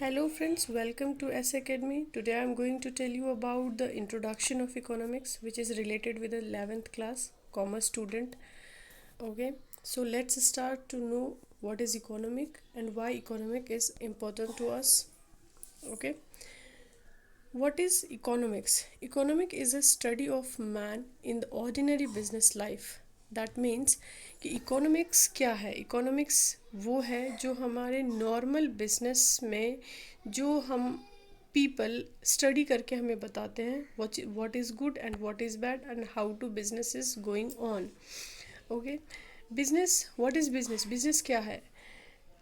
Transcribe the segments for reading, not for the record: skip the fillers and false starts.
Hello friends, welcome to S Academy. Today I am going to tell you about the introduction of economics which is related with the 11th class commerce student. Okay, so let's start to know what is economic and why economic is important to us. Okay, what is economics? Economic is a study of man in the ordinary business life. That means कि economics क्या है. Economics वो है जो हमारे normal business में जो हम पीपल स्टडी करके हमें बताते हैं what is good and what is bad and how to business is going on. Okay, business, what is business. Business क्या है?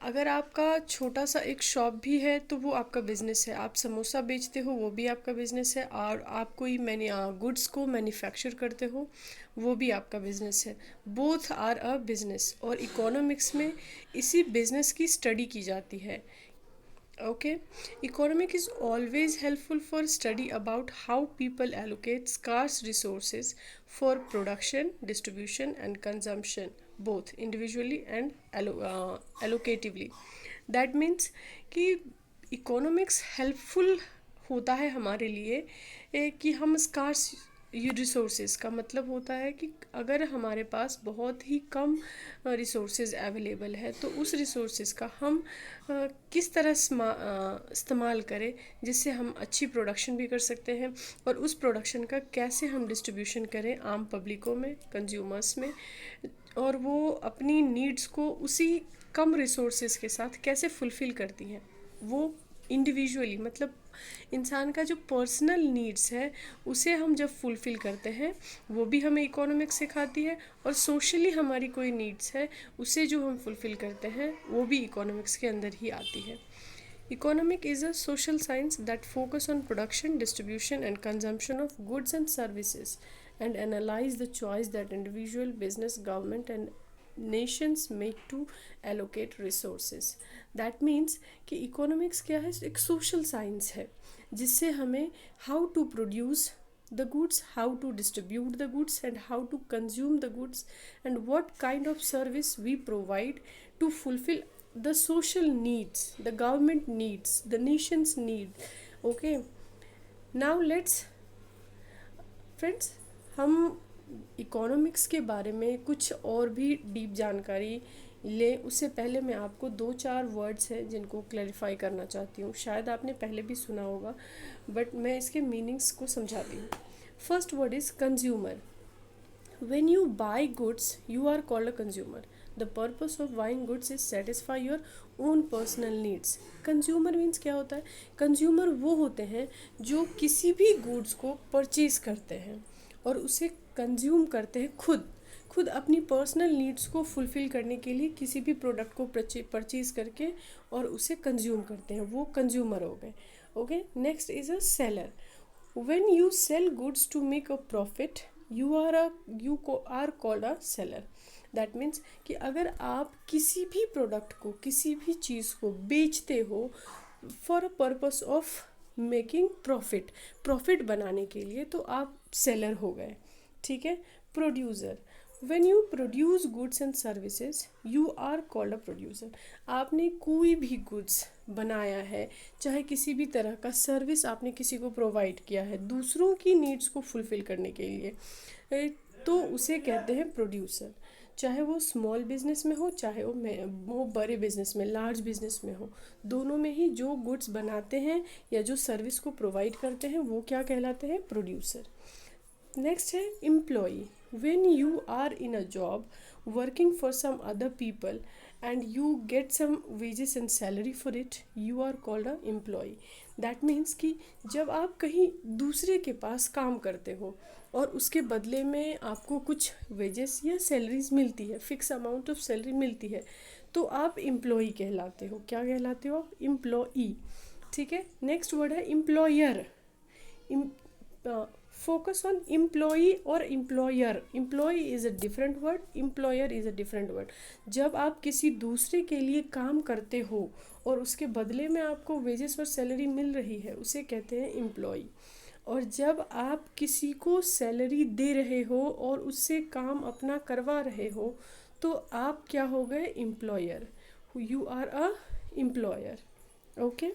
अगर आपका छोटा सा एक शॉप भी है तो वो आपका बिजनेस है. आप समोसा बेचते हो वो भी आपका बिजनेस है. और आप कोई गुड्स को मैन्युफैक्चर करते हो वो भी आपका बिजनेस है. Both are a business. और इकोनॉमिक्स में इसी बिजनेस की स्टडी की जाती है. Okay, economic is always helpful for study about how people allocate scarce resources for production, distribution, and consumption, both individually and allocatively. That means कि economics helpful होता है हमारे लिए कि हम स्कार्स ये रिसोर्सेज का मतलब होता है कि अगर हमारे पास बहुत ही कम रिसोर्सेज अवेलेबल है तो उस रिसोर्सेज का हम किस तरह इस्तेमाल करें जिससे हम अच्छी प्रोडक्शन भी कर सकते हैं और उस प्रोडक्शन का कैसे हम डिस्ट्रीब्यूशन करें आम पब्लिकों में, कंज्यूमर्स में, और वो अपनी नीड्स को उसी कम रिसोर्सेज के साथ कैसे फुलफ़िल करती हैं. वो इंडिविजुअली मतलब इंसान का जो पर्सनल नीड्स है उसे हम जब फुलफ़िल करते हैं वो भी हमें इकोनॉमिक्स सिखाती है. और सोशली हमारी कोई नीड्स है उसे जो हम फुलफ़िल करते हैं वो भी इकोनॉमिक्स के अंदर ही आती है. Economic is a social science that focus on production, distribution and consumption of goods and services and analyze the choice that individual, business, government and nations make to allocate resources. That means कि economics क्या है? एक social science है जिससे हमें how to produce the goods, how to distribute the goods and how to consume the goods and what kind of service we provide to fulfill the social needs, the government needs, the nation's need. Okay, now let's friends, हम economics के बारे में कुछ और भी deep जानकारी ले. उससे पहले मैं आपको 2-4 वर्ड्स हैं जिनको क्लैरिफाई करना चाहती हूँ. शायद आपने पहले भी सुना होगा बट मैं इसके मीनिंग्स को समझाती हूँ. First word is consumer. When you buy goods, you are called a consumer. The purpose of buying goods is satisfy your own personal needs. Consumer means क्या होता है? Consumer वो होते हैं जो किसी भी goods को परचेज करते हैं और उसे कंज्यूम करते हैं खुद अपनी पर्सनल नीड्स को फुलफ़िल करने के लिए किसी भी प्रोडक्ट को परचेज करके और उसे कंज्यूम करते हैं. वो कंज्यूमर हो गए. Okay, next is a seller. When you sell goods to make a profit, you are called a seller. That means कि अगर आप किसी भी प्रोडक्ट को, किसी भी चीज़ को बेचते हो for a purpose of making profit बनाने के लिए, तो आप सेलर हो गए. ठीक है. Producer. When you produce goods and services, you are called a producer. आपने कोई भी गुड्स बनाया है, चाहे किसी भी तरह का सर्विस आपने किसी को प्रोवाइड किया है दूसरों की नीड्स को फुलफ़िल करने के लिए, तो उसे कहते हैं प्रोड्यूसर. चाहे वो स्मॉल बिजनेस में हो, चाहे वो बड़े बिजनेस में, लार्ज बिजनेस में हो, दोनों में ही जो गुड्स बनाते हैं या जो सर्विस को प्रोवाइड करते हैं वो क्या कहलाते हैं? प्रोड्यूसर. नेक्स्ट है employee. When you are in a job working for some other people and you get some wages and salary for it, you are called a employee. That means कि जब आप कहीं दूसरे के पास काम करते हो और उसके बदले में आपको कुछ वेजेस या सैलरीज मिलती है, फिक्स अमाउंट ऑफ सैलरी मिलती है, तो आप एम्प्लॉई कहलाते हो. क्या कहलाते हो आप? एम्प्लॉई. ठीक है. नेक्स्ट वर्ड है एम्प्लॉयर. Focus on employee और employer. Employee is a different word, employer is a different word. जब आप किसी दूसरे के लिए काम करते हो और उसके बदले में आपको वेजेस और सैलरी मिल रही है उसे कहते हैं एम्प्लॉई. और जब आप किसी को सैलरी दे रहे हो और उससे काम अपना करवा रहे हो तो आप क्या हो गए? Employer. You are a employer. Okay.